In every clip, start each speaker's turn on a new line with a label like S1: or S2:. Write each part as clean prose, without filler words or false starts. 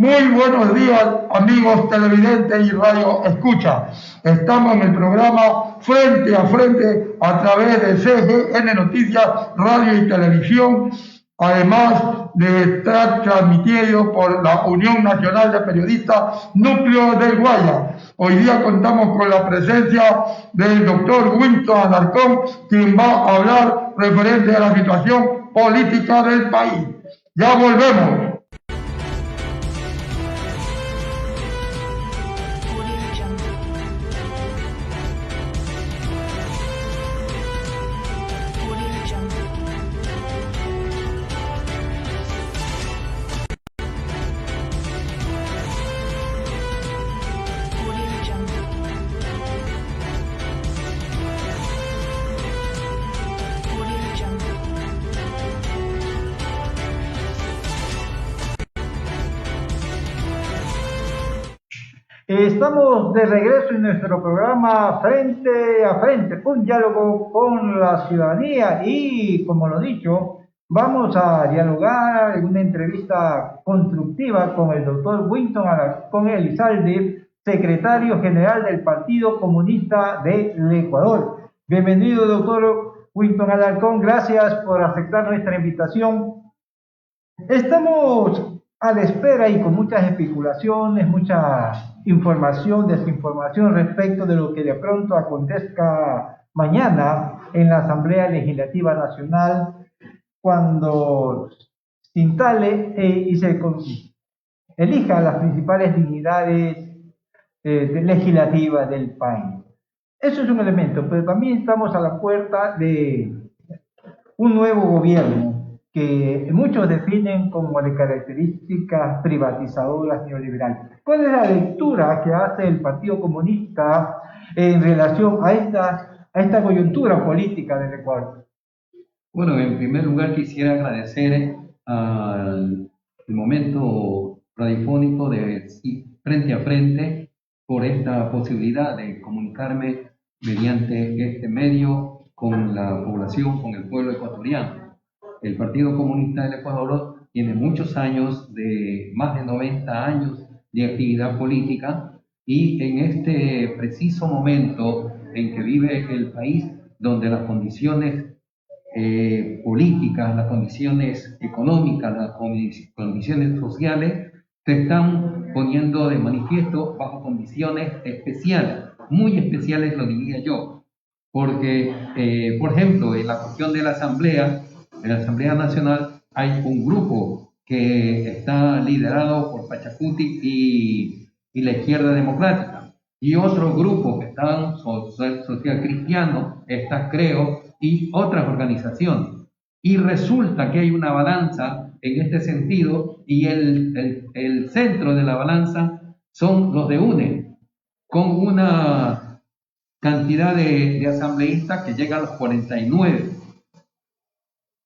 S1: Muy buenos días, amigos televidentes y radio escucha. Estamos en el programa Frente a Frente a través de CGN Noticias, Radio y Televisión, además de estar transmitido por la Unión Nacional de Periodistas Núcleo del Guaya. Hoy día contamos con la presencia del doctor Winston Alarcón, quien va a hablar referente a la situación política del país. Ya volvemos.
S2: Estamos de regreso en nuestro programa Frente a Frente, un diálogo con la ciudadanía y, como lo dicho, vamos a dialogar en una entrevista constructiva con el doctor Winston Alarcón Elizalde, secretario general del Partido Comunista del Ecuador. Bienvenido, doctor Winston Alarcón, gracias por aceptar nuestra invitación. Estamos a la espera y con muchas especulaciones, mucha información, desinformación respecto de lo que de pronto acontezca mañana en la Asamblea Legislativa Nacional, cuando se instale y se elija las principales dignidades legislativas del país. Eso es un elemento, pero también estamos a la puerta de un nuevo gobierno que muchos definen como de características privatizadoras neoliberales. ¿Cuál es la lectura que hace el Partido Comunista en relación a esta coyuntura política del Ecuador?
S3: Bueno, en primer lugar quisiera agradecer al momento radiofónico de Frente a Frente por esta posibilidad de comunicarme mediante este medio con la población, con el pueblo ecuatoriano. El Partido Comunista del Ecuador tiene muchos años, más de 90 años de actividad política, y en este preciso momento en que vive el país, donde las condiciones políticas, las condiciones económicas, las condiciones sociales se están poniendo de manifiesto bajo condiciones especiales, muy especiales lo diría yo, porque, por ejemplo, en la cuestión de la Asamblea Nacional hay un grupo que está liderado por Pachacuti y la Izquierda Democrática, y otro grupo que están Social Cristiano, está Creo, y otras organizaciones. Y resulta que hay una balanza en este sentido, y el centro de la balanza son los de UNE, con una cantidad de asambleístas que llega a los 49.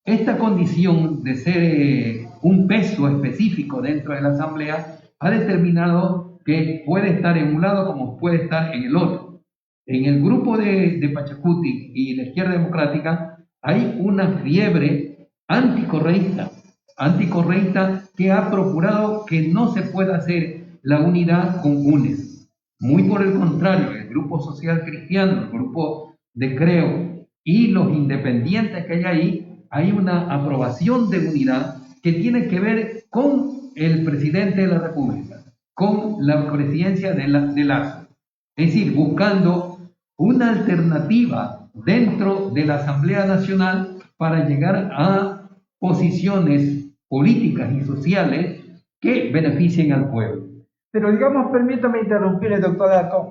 S3: Esta condición de ser un peso específico dentro de la Asamblea ha determinado que puede estar en un lado como puede estar en el otro. En el grupo de Pachacuti y la Izquierda Democrática hay una fiebre anticorreísta que ha procurado que no se pueda hacer la unidad con UNES. Muy por el contrario, el grupo Social Cristiano, el grupo de Creo y los independientes que hay ahí, hay una aprobación de unidad que tiene que ver con el presidente de la República, con la presidencia de Lazo. Es decir, buscando una alternativa dentro de la Asamblea Nacional para llegar a posiciones políticas y sociales que beneficien al pueblo.
S2: Pero digamos, permítame interrumpirle, doctor Alarcón,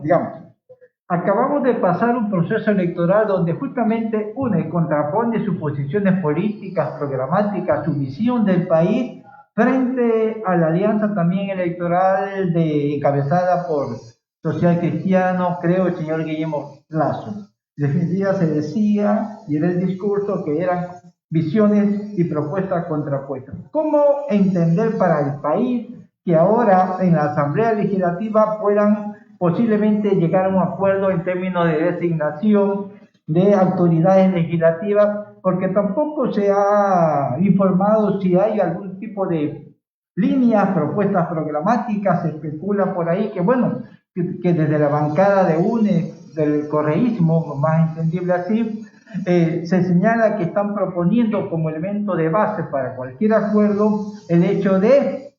S2: acabamos de pasar un proceso electoral donde justamente UNE contrapone sus posiciones políticas, programáticas, su visión del país frente a la alianza también electoral encabezada por Social Cristiano, Creo, el señor Guillermo Lazo. Definitiva se decía, y era el discurso, que eran visiones y propuestas contrapuestas. ¿Cómo entender para el país que ahora en la Asamblea Legislativa puedan posiblemente llegar a un acuerdo en términos de designación de autoridades legislativas, porque tampoco se ha informado si hay algún tipo de líneas, propuestas programáticas, se especula por ahí que, bueno, que desde la bancada de UNE, del correísmo, más entendible así, se señala que están proponiendo como elemento de base para cualquier acuerdo el hecho de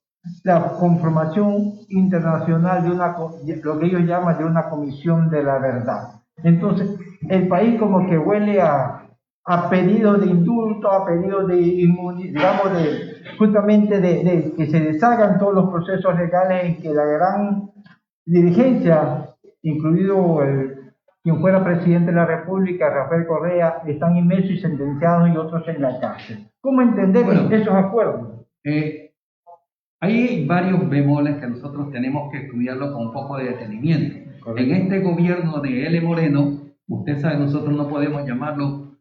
S2: la conformación internacional de lo que ellos llaman de una comisión de la verdad. Entonces, el país como que huele a pedido de indulto, a pedido de digamos, justamente de que se deshagan todos los procesos legales en que la gran dirigencia, incluido quien fuera presidente de la República, Rafael Correa, están inmersos y sentenciados y otros en la cárcel. ¿Cómo entender esos acuerdos?
S3: Hay varios bemoles que nosotros tenemos que estudiarlo con un poco de detenimiento. Correcto. En este gobierno de L. Moreno, usted sabe, nosotros no podemos llamarlo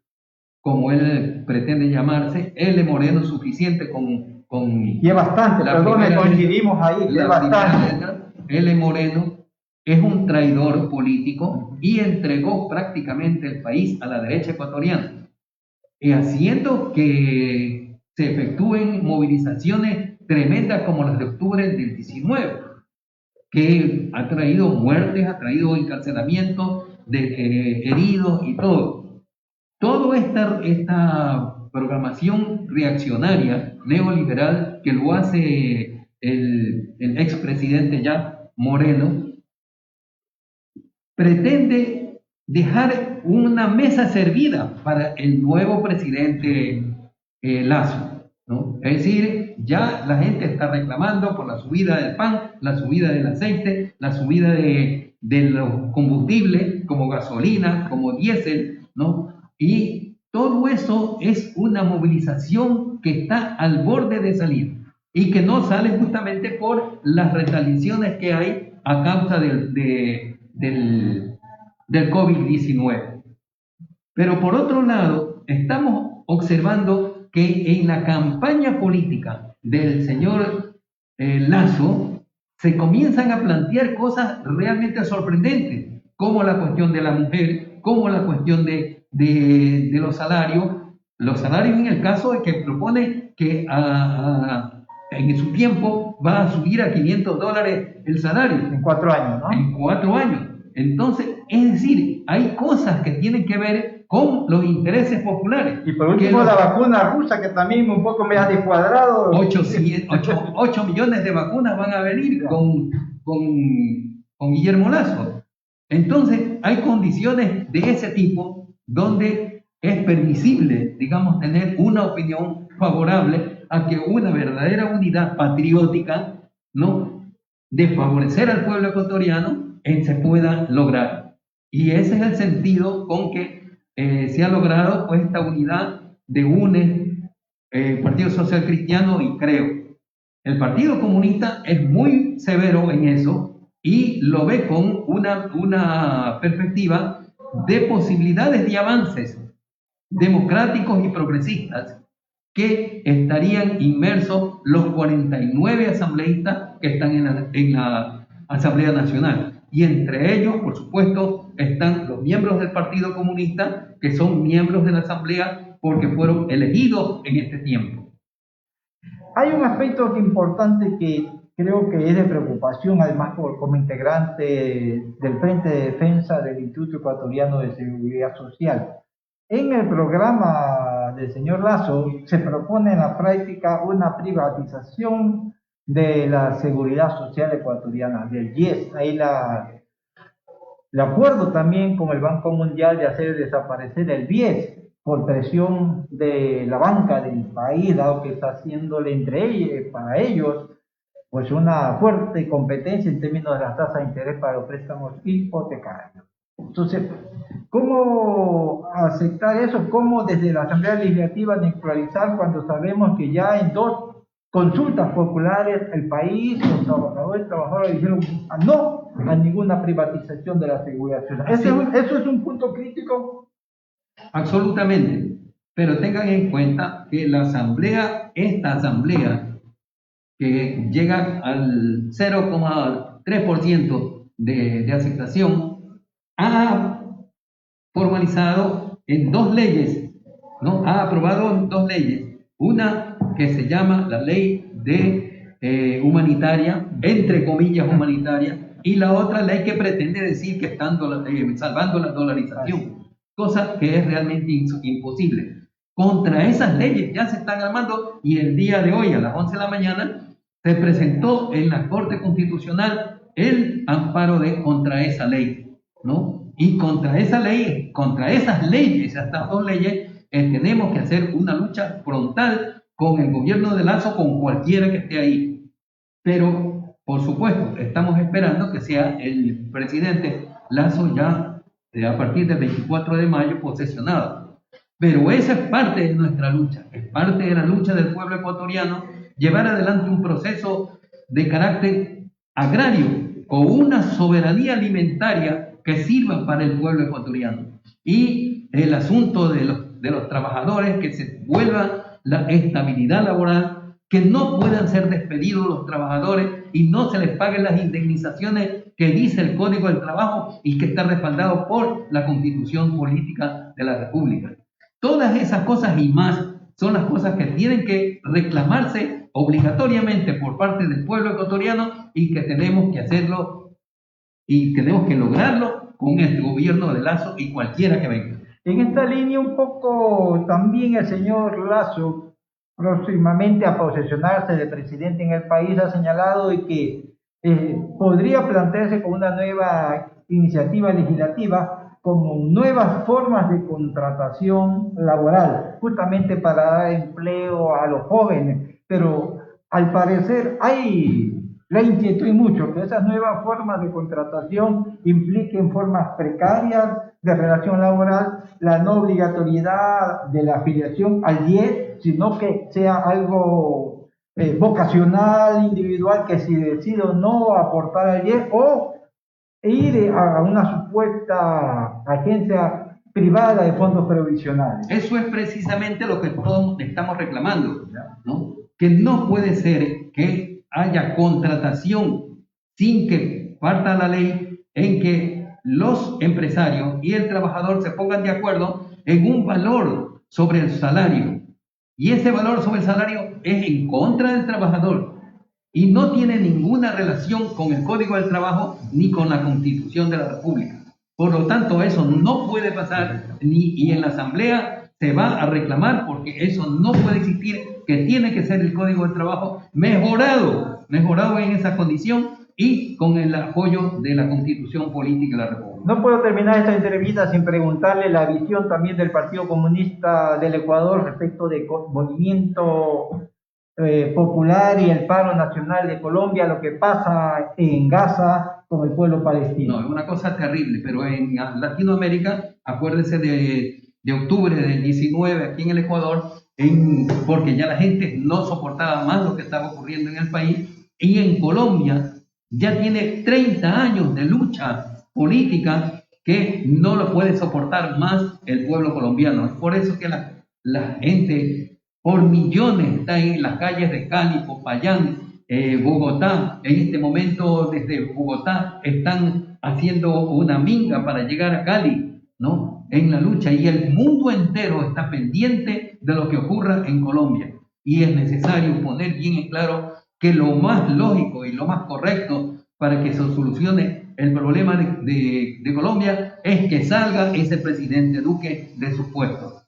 S3: como él pretende llamarse, L. Moreno suficiente con
S2: y es bastante, perdón, coincidimos ahí, es bastante.
S3: L. Moreno es un traidor político y entregó prácticamente el país a la derecha ecuatoriana, haciendo que se efectúen movilizaciones tremendas como las de octubre del 19, que ha traído muertes, ha traído encarcelamientos de heridos y todo. Toda esta programación reaccionaria, neoliberal, que lo hace el expresidente ya Moreno, pretende dejar una mesa servida para el nuevo presidente Lasso, ¿no? Es decir, ya la gente está reclamando por la subida del pan, la subida del aceite, la subida de los combustibles como gasolina, como diésel, ¿no? Y todo eso es una movilización que está al borde de salir y que no sale justamente por las retaliaciones que hay a causa del COVID-19. Pero por otro lado, estamos observando que en la campaña política del señor Lasso se comienzan a plantear cosas realmente sorprendentes, como la cuestión de la mujer, como la cuestión de los salarios en el caso de que propone que en su tiempo va a subir a $500 el salario.
S2: En 4 años, ¿no?
S3: En 4 años. Entonces, es decir, hay cosas que tienen que ver con los intereses populares.
S2: Y por último, la vacuna rusa, que también un poco me ha descuadrado.
S3: 8 millones de vacunas van a venir con Guillermo Lasso. Entonces, hay condiciones de ese tipo donde es permisible, digamos, tener una opinión favorable a que una verdadera unidad patriótica, ¿no?, de favorecer al pueblo ecuatoriano se pueda lograr. Y ese es el sentido con que se ha logrado pues, esta unidad de UNE, Partido Social Cristiano y Creo. El Partido Comunista es muy severo en eso y lo ve con una perspectiva de posibilidades de avances democráticos y progresistas que estarían inmersos los 49 asambleístas que están en la Asamblea Nacional. Y entre ellos, por supuesto, están los miembros del Partido Comunista, que son miembros de la Asamblea porque fueron elegidos en este tiempo.
S2: Hay un aspecto importante que creo que es de preocupación, además como integrante del Frente de Defensa del Instituto Ecuatoriano de Seguridad Social. En el programa del señor Lasso se propone en la práctica una privatización de la seguridad social ecuatoriana, del IES. Ahí el acuerdo también con el Banco Mundial de hacer desaparecer el BIES por presión de la banca del país, dado que está haciéndole para ellos pues una fuerte competencia en términos de las tasas de interés para los préstamos hipotecarios. Entonces, ¿cómo aceptar eso? ¿Cómo desde la Asamblea Legislativa neutralizar cuando sabemos que ya en 2 consultas populares el país, los trabajadores y trabajadoras dijeron no a ninguna privatización de la seguridad social? ¿Eso es un punto crítico?
S3: Absolutamente, pero tengan en cuenta que esta asamblea que llega al 0,3% de aceptación, ha formalizado en 2 leyes, ¿no? Ha aprobado 2 leyes, una que se llama la ley de humanitaria, entre comillas humanitaria, y la otra ley que pretende decir que están salvando la dolarización, cosa que es realmente imposible. Contra esas leyes ya se están armando, y el día de hoy a las 11 de la mañana se presentó en la Corte Constitucional el amparo contra esa ley, ¿no? Y contra esa ley, contra esas leyes, estas dos leyes, tenemos que hacer una lucha frontal con el gobierno de Lasso, con cualquiera que esté ahí. Pero, por supuesto, estamos esperando que sea el presidente Lasso ya a partir del 24 de mayo posesionado. Pero esa es parte de nuestra lucha, es parte de la lucha del pueblo ecuatoriano, llevar adelante un proceso de carácter agrario con una soberanía alimentaria que sirva para el pueblo ecuatoriano. Y el asunto de los trabajadores, que se vuelva la estabilidad laboral, que no puedan ser despedidos los trabajadores y no se les paguen las indemnizaciones que dice el Código del Trabajo y que está respaldado por la Constitución Política de la República. Todas esas cosas y más son las cosas que tienen que reclamarse obligatoriamente por parte del pueblo ecuatoriano, y que tenemos que hacerlo y tenemos que lograrlo con el gobierno de Lasso y cualquiera que venga.
S2: En esta línea un poco también el señor Lasso, próximamente a posesionarse de presidente en el país, ha señalado de que podría plantearse con una nueva iniciativa legislativa como nuevas formas de contratación laboral, justamente para dar empleo a los jóvenes. Pero al parecer hay la inquietud y mucho que esas nuevas formas de contratación impliquen formas precarias de relación laboral, la no obligatoriedad de la afiliación al IES, sino que sea algo vocacional, individual, que si decide o no aportar al IES o ir a una supuesta agencia privada de fondos previsionales.
S3: Eso es precisamente lo que todos estamos reclamando, ¿no? Que no puede ser que haya contratación sin que parta la ley en que los empresarios y el trabajador se pongan de acuerdo en un valor sobre el salario. Y ese valor sobre el salario es en contra del trabajador y no tiene ninguna relación con el Código del Trabajo ni con la Constitución de la República. Por lo tanto, eso no puede pasar y en la Asamblea se va a reclamar, porque eso no puede existir, que tiene que ser el Código del Trabajo mejorado en esa condición y con el apoyo de la Constitución Política de la República.
S2: No puedo terminar esta entrevista sin preguntarle la visión también del Partido Comunista del Ecuador respecto del movimiento popular y el paro nacional de Colombia, lo que pasa en Gaza con el pueblo palestino.
S3: No, es una cosa terrible, pero en Latinoamérica, acuérdense de octubre del 19 aquí en el Ecuador, porque ya la gente no soportaba más lo que estaba ocurriendo en el país, y en Colombia ya tiene 30 años de lucha política que no lo puede soportar más el pueblo colombiano. Es por eso que la gente por millones está en las calles de Cali, Popayán, Bogotá. En este momento desde Bogotá están haciendo una minga para llegar a Cali, ¿no? En la lucha, y el mundo entero está pendiente de lo que ocurra en Colombia, y es necesario poner bien en claro que lo más lógico y lo más correcto para que se solucione el problema de Colombia es que salga ese presidente Duque de su puesto.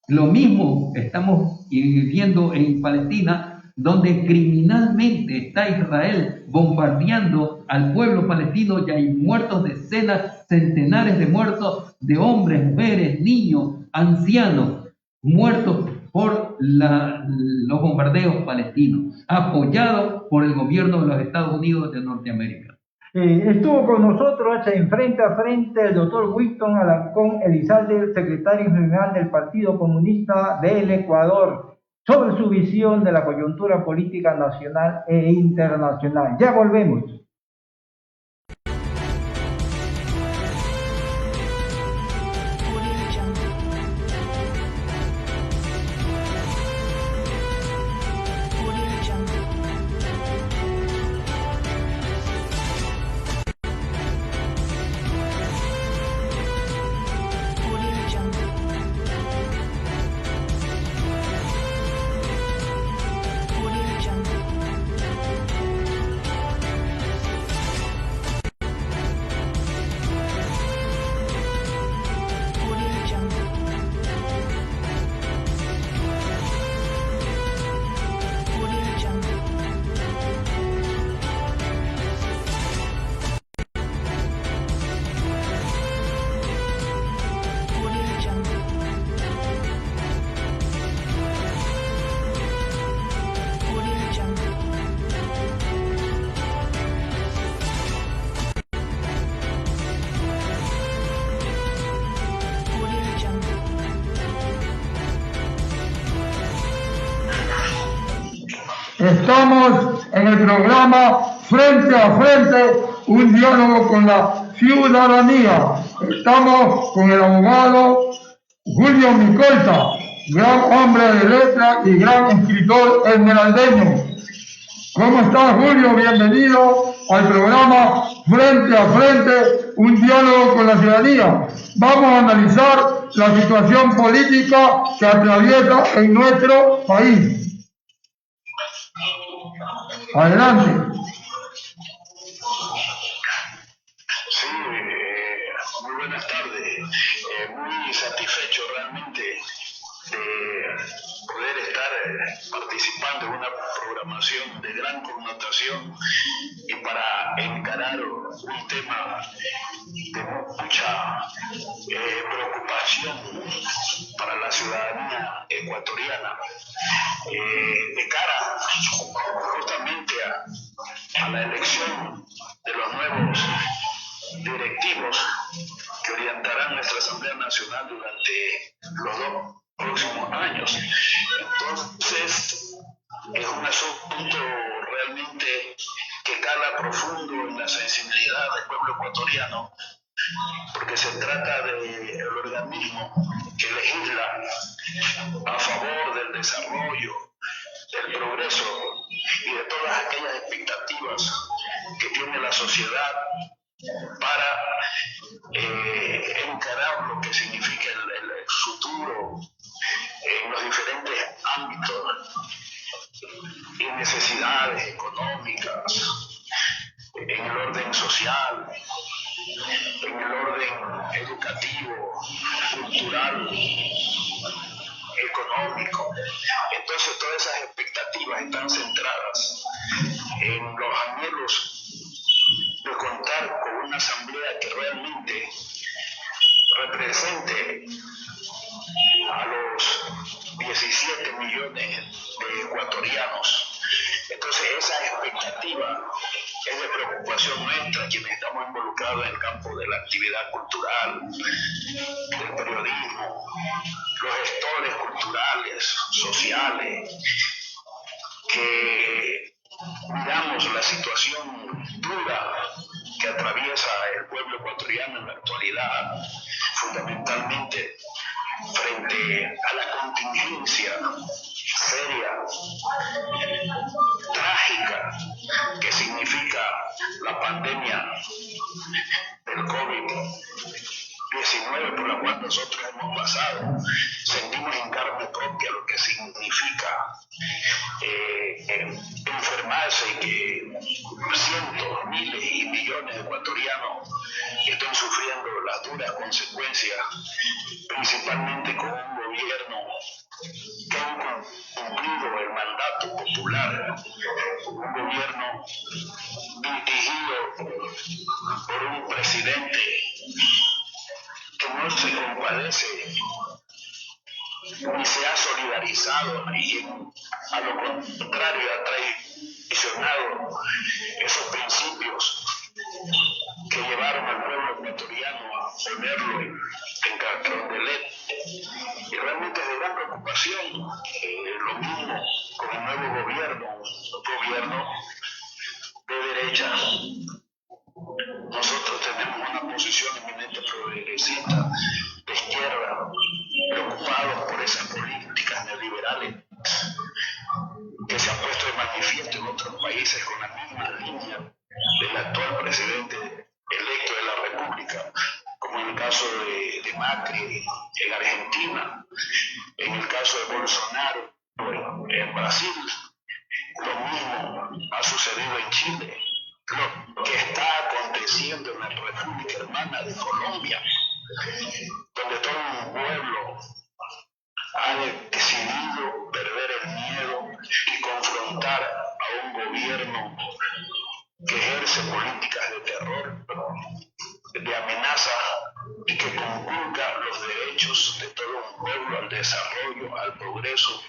S3: Lo mismo estamos viendo en Palestina, donde criminalmente está Israel bombardeando al pueblo palestino. Ya hay muertos, decenas, centenares de muertos, de hombres, mujeres, niños, ancianos, muertos por los bombardeos palestinos, apoyados por el gobierno de los Estados Unidos de Norteamérica.
S2: Estuvo con nosotros en Frente a Frente el doctor Wilton Alarcón Elizalde, secretario general del Partido Comunista del Ecuador, sobre su visión de la coyuntura política nacional e internacional. Ya volvemos.
S1: Estamos en el programa Frente a Frente, un diálogo con la ciudadanía. Estamos con el abogado Julio Micolta, gran hombre de letras y gran escritor esmeraldeño. ¿Cómo estás, Julio? Bienvenido al programa Frente a Frente, un diálogo con la ciudadanía. Vamos a analizar la situación política que atraviesa en nuestro país. Adelante.
S4: Sí, muy buenas tardes. Muy satisfecho realmente de poder estar participando en una programación de gran connotación y para encarar un tema de mucha preocupación para la ciudadanía ecuatoriana de cara justamente a la elección de los nuevos directivos que orientarán nuestra Asamblea Nacional durante los 2 próximos años. Entonces, es un asunto realmente que cala profundo en la sensibilidad del pueblo ecuatoriano, porque se trata del organismo que legisla a favor del desarrollo, del progreso y de todas aquellas expectativas que tiene la sociedad para encarar lo que significa el futuro en los diferentes ámbitos y necesidades económicas, en el orden social, en el orden educativo, cultural, económico. Entonces todas esas expectativas están centradas en los anhelos de contar con una asamblea que realmente represente a los 17 millones de ecuatorianos. Entonces esa expectativa es de preocupación nuestra, quienes estamos involucrados en el campo de la actividad cultural, del periodismo, los gestores culturales, sociales, que miramos la situación dura que atraviesa el pueblo ecuatoriano en la actualidad, fundamentalmente frente a la contingencia seria, trágica, que significa la pandemia del COVID-19 por la cual nosotros hemos pasado. Sentimos en carne propia lo que significa enfermarse y que cientos, miles y millones de ecuatorianos están sufriendo las duras consecuencias, principalmente con un gobierno que ha cumplido el mandato popular, un gobierno dirigido por un presidente que no se compadece ni se ha solidarizado y a lo contrario ha traicionado esos principios que llevaron al pueblo ecuatoriano a ponerlo en cartón de leche. Y realmente es de gran preocupación, lo mismo con el nuevo gobierno, un gobierno de derecha. Nosotros tenemos una posición eminente progresista de izquierda, preocupados por esas políticas neoliberales que se han puesto de manifiesto en otros países con la misma línea del actual presidente electo de la República, como en el caso de Macri en Argentina, en el caso de Bolsonaro en Brasil. Lo mismo ha sucedido en Chile, lo que está aconteciendo en la República Hermana de Colombia, donde todo un pueblo ha decidido perder el miedo y confrontar a un gobierno que ejerce políticas de terror, de amenaza y que conculca los derechos de todo un pueblo al desarrollo, al progreso,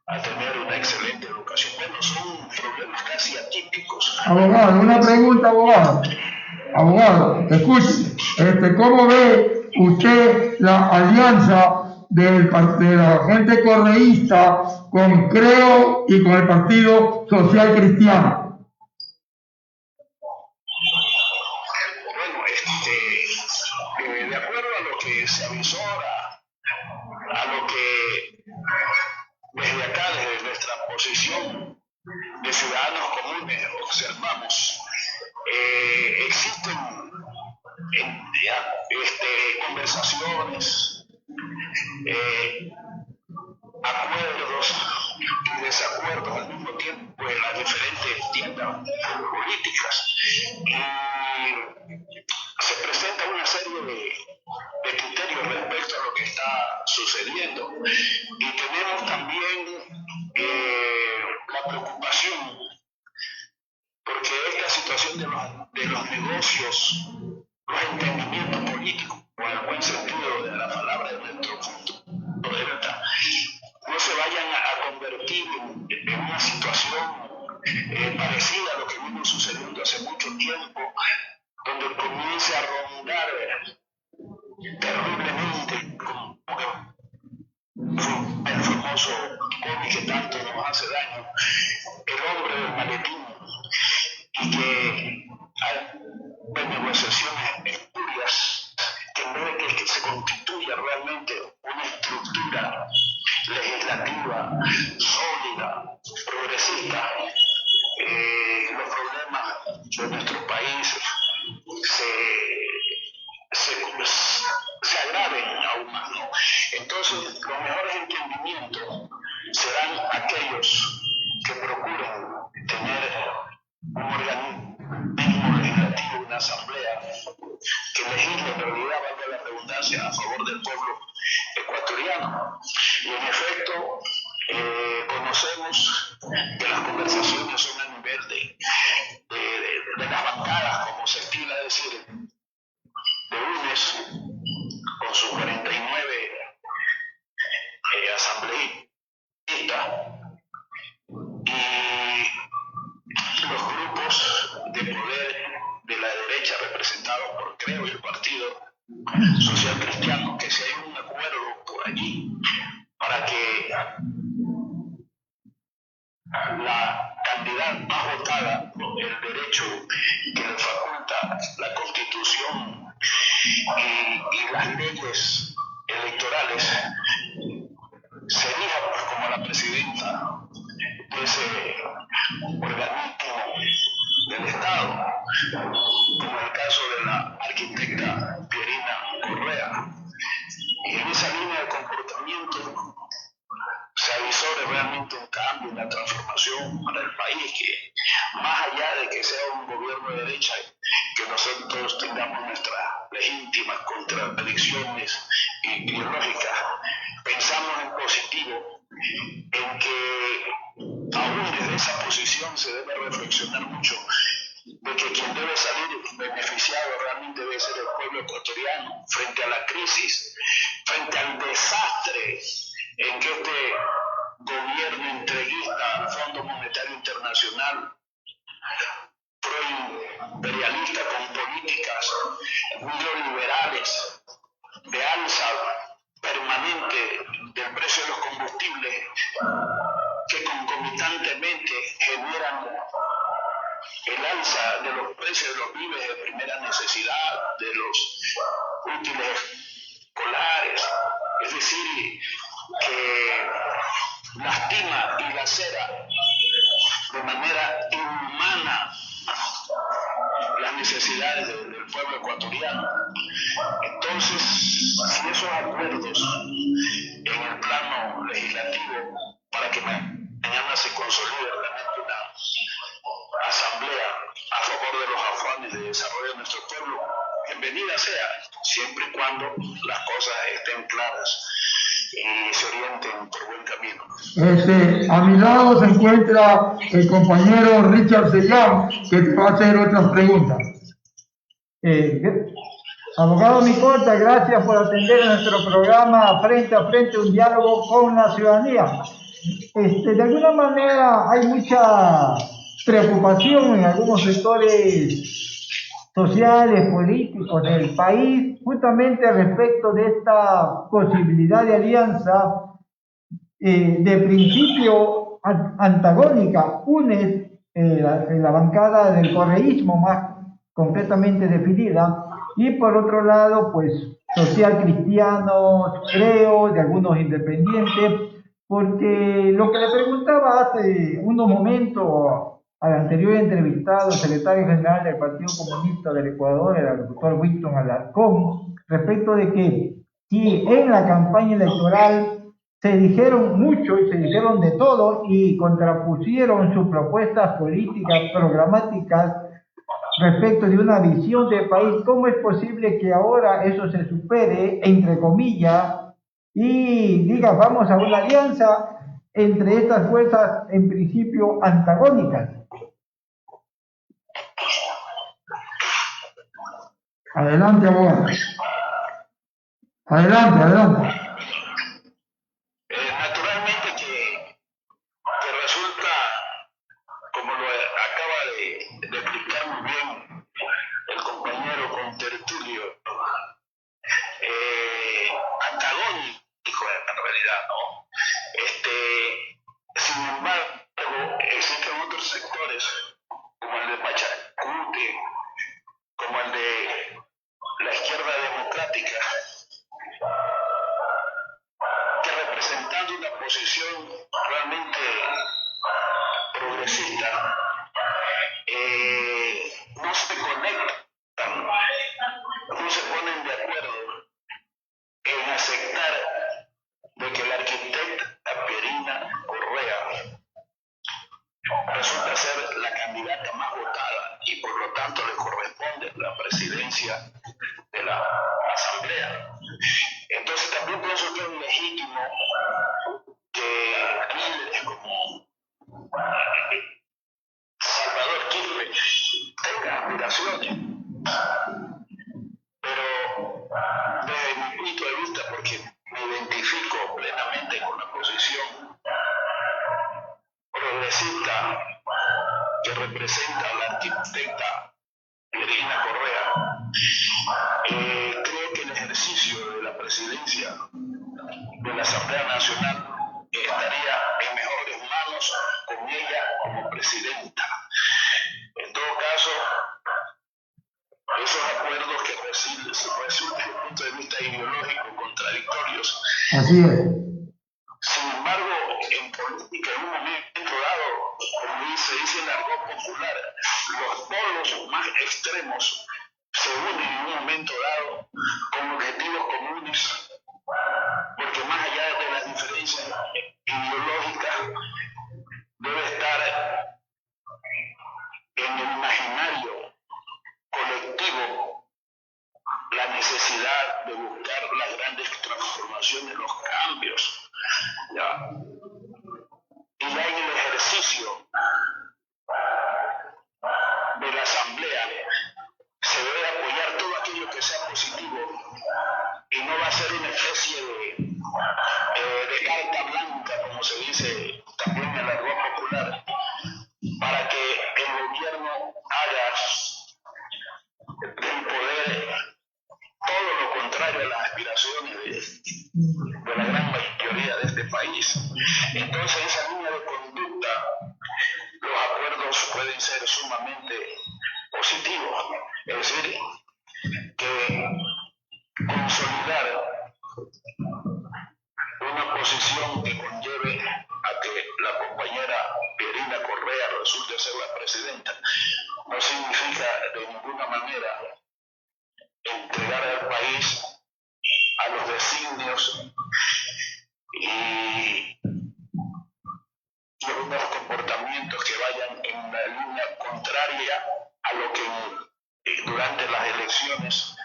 S4: a tener una excelente educación. Bueno, son problemas casi atípicos.
S1: Abogado, una pregunta, abogado. Abogado, escuche, ¿cómo ve usted la alianza de la gente correísta con Creo y con el Partido Social Cristiano.
S4: Bueno, de acuerdo a lo que se avisora, a lo que desde acá, desde nuestra posición de ciudadanos comunes observamos, existen conversaciones, acuerdos y desacuerdos al mismo tiempo en las diferentes tiendas políticas, y se presenta una serie de criterios respecto a lo que está sucediendo, y tenemos también la preocupación porque esta situación de los negocios, los entendimientos políticos, o en el buen sentido de la palabra de nuestro punto de vista, no se vayan a convertir en una situación parecida a lo que vino sucediendo hace mucho tiempo, donde comience a rondar terriblemente como el famoso cómic que tanto nos hace daño, el hombre del maletín, y que hay negociaciones espurias que en vez de que se constituya realmente una estructura legislativa sólida, progresista, los problemas de nuestro país se agraven aún más, ¿no? Entonces, los mejores entendimientos serán aquellos que procuren tener un organismo legislativo, una asamblea que legisle en realidad, valga la redundancia, a favor del pueblo ecuatoriano. Y en efecto, conocemos que las conversaciones son a nivel de las bancadas, como se estila decir, de UNES, con sus 49 asambleístas, y los grupos de poder de la derecha representados por Creo y el Partido Social Cristiano, que si hay un acuerdo por allí para que la cantidad más votada, el derecho que le faculta la Constitución y las leyes electorales, se elija pues como la presidenta de ese organismo del Estado, como el caso de la arquitecta Pierina Correa. Y en esa línea de comportamiento se avisora realmente un cambio, una transformación para el país, que más allá de que sea un gobierno de derecha, que nosotros tengamos nuestras legítimas contradicciones ideológicas, pensamos en positivo, en que aún desde esa posición se debe reflexionar mucho de que quien debe salir beneficiado realmente debe ser el pueblo ecuatoriano frente a la crisis, frente al desastre en que este gobierno entreguista al Fondo Monetario Internacional, proimperialista, con políticas neoliberales de alza permanente del precio de los combustibles, que concomitantemente generan el alza de los precios de los víveres de primera necesidad, de los útiles escolares, es decir, que lastima y lacera de manera inhumana las necesidades del pueblo ecuatoriano. Entonces, si esos acuerdos en el plano legislativo, para que mañana se consolide realmente una asamblea a favor de los afanes de desarrollo de nuestro pueblo, bienvenida sea, siempre y cuando las cosas estén claras y se orienten por buen camino.
S1: A mi lado se encuentra el compañero Richard Sellán, que te va a hacer otras preguntas.
S2: Abogado Micolta, gracias por atender nuestro programa Frente a Frente, un diálogo con la ciudadanía. De alguna manera hay mucha preocupación en algunos sectores sociales, políticos del país, justamente respecto de esta posibilidad de alianza de principio antagónica. UNES, la bancada del correísmo más completamente definida, y por otro lado, pues, social cristianos, creo, de algunos independientes, porque lo que le preguntaba hace unos momentos al anterior entrevistado, el secretario general del Partido Comunista del Ecuador, el doctor Winston Alarcón, respecto de que si en la campaña electoral se dijeron mucho y se dijeron de todo y contrapusieron sus propuestas políticas, programáticas, respecto de una visión de país, ¿cómo es posible que ahora eso se supere, entre comillas, y diga, vamos a una alianza entre estas fuerzas en principio antagónicas?
S1: Adelante, abogado. Adelante.
S4: Naturalmente que resulta, como lo acaba de explicar muy bien el compañero contertulio, antagónico en realidad, ¿no? Sin embargo, existen otros sectores, como el de Pachacute, como el de la izquierda democrática, que representando una posición realmente progresista, no se conectan, no se ponen de acuerdo en aceptar de que la arquitecta Pierina Correa resulta ser la candidata más votada y por lo tanto le corresponde la presidencia de la Asamblea. Entonces también pienso que es legítimo que líderes como Salvador Quispe tenga aspiraciones, pero desde mi punto de vista, porque me identifico plenamente con la posición progresista que representa a la arquitecta Pierina Correa, creo que el ejercicio de la presidencia de la Asamblea Nacional estaría en mejores manos con ella como presidenta. En todo caso, esos acuerdos que resultan desde el punto de vista ideológico contradictorios.
S1: Así es.
S4: Sin embargo, en política, en un momento dado, como se dice en el argot popular, los polos más extremos se unen en un momento dado con objetivos comunes, porque más allá de las diferencias ideológicas, debe estar en el imaginario colectivo la necesidad de buscar las grandes transformaciones, los cambios, ¿ya? Y ya en el ejercicio de la Asamblea se debe apoyar todo aquello que sea positivo y no va a ser una especie de carta blanca, como se dice también en el argot popular, para que el gobierno haga del poder todo lo contrario a las aspiraciones de la gran mayoría de este país. Entonces, en esa línea de conducta, los acuerdos pueden ser sumamente positivos, es decir, que consolidar una posición que conlleve a que la compañera Pierina Correa resulte ser la presidenta no significa de ninguna manera entregar al país a los designios y algunos comportamientos que vayan en la línea contraria a lo que durante las elecciones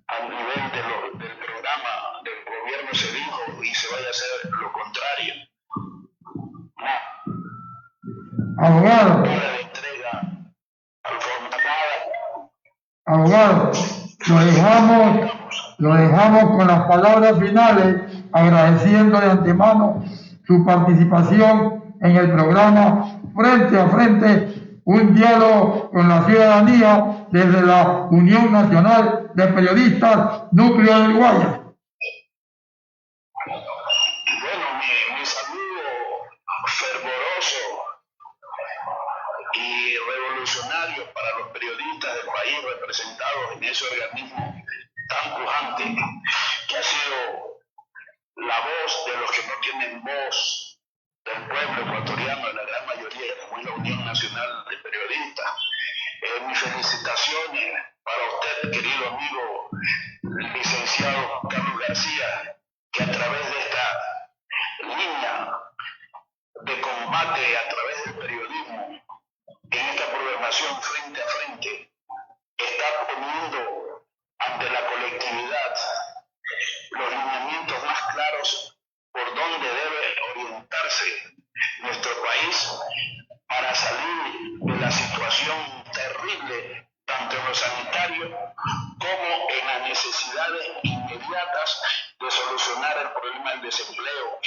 S4: a nivel del programa del gobierno se dijo y se vaya a hacer lo contrario.
S1: Abogado.
S4: De entrega al
S1: Abogado, lo dejamos con las palabras finales, agradeciendo de antemano su participación en el programa Frente a Frente un diálogo con la ciudadanía desde la Unión Nacional de Periodistas Núcleo del Guayas.
S4: Bueno, mi saludo fervoroso y revolucionario para los periodistas del país representados en ese organismo tan pujante que ha sido la voz de los que no tienen voz del pueblo ecuatoriano, en la gran mayoría, como es la Unión Nacional de Periodistas. Mis felicitaciones para usted, querido amigo licenciado Carlos García, que a través de esta línea de combate a través del periodismo, en esta programación frente a frente, está poniendo ante la colectividad los lineamientos más claros por donde debe orientarse nuestro país para salir de la situación terrible, tanto en lo sanitario como en las necesidades inmediatas de solucionar el problema del desempleo,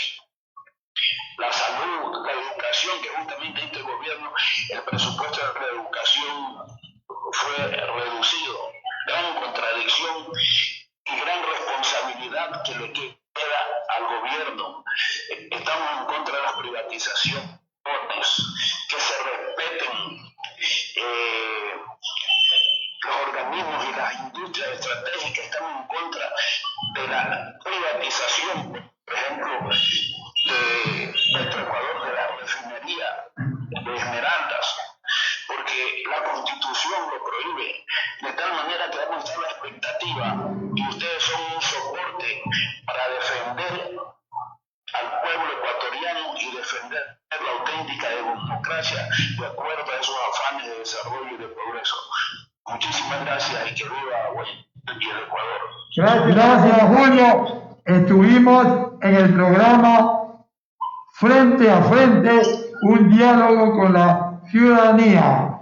S4: la salud, la educación, que justamente este gobierno, el presupuesto de la educación fue reducido. Gran contradicción y gran responsabilidad que le queda al gobierno. Estamos en contra de las privatizaciones, que se respeten los organismos y las industrias estratégicas. Estamos en contra de la privatización, por ejemplo, de Petroecuador, de la refinería de Esmeraldas, porque la Constitución lo prohíbe, de tal manera que vamos a estar a la expectativa y ustedes son un soporte para defender al pueblo ecuatoriano y defender la auténtica democracia de acuerdo a esos afanes de desarrollo y de progreso. Muchísimas gracias y que viva Guayaquil y el Ecuador.
S1: Gracias, Julio. Estuvimos en el programa Frente a Frente, un diálogo con la ciudadanía.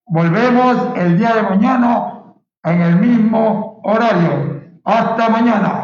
S1: Volvemos el día de mañana en el mismo horario. Hasta mañana.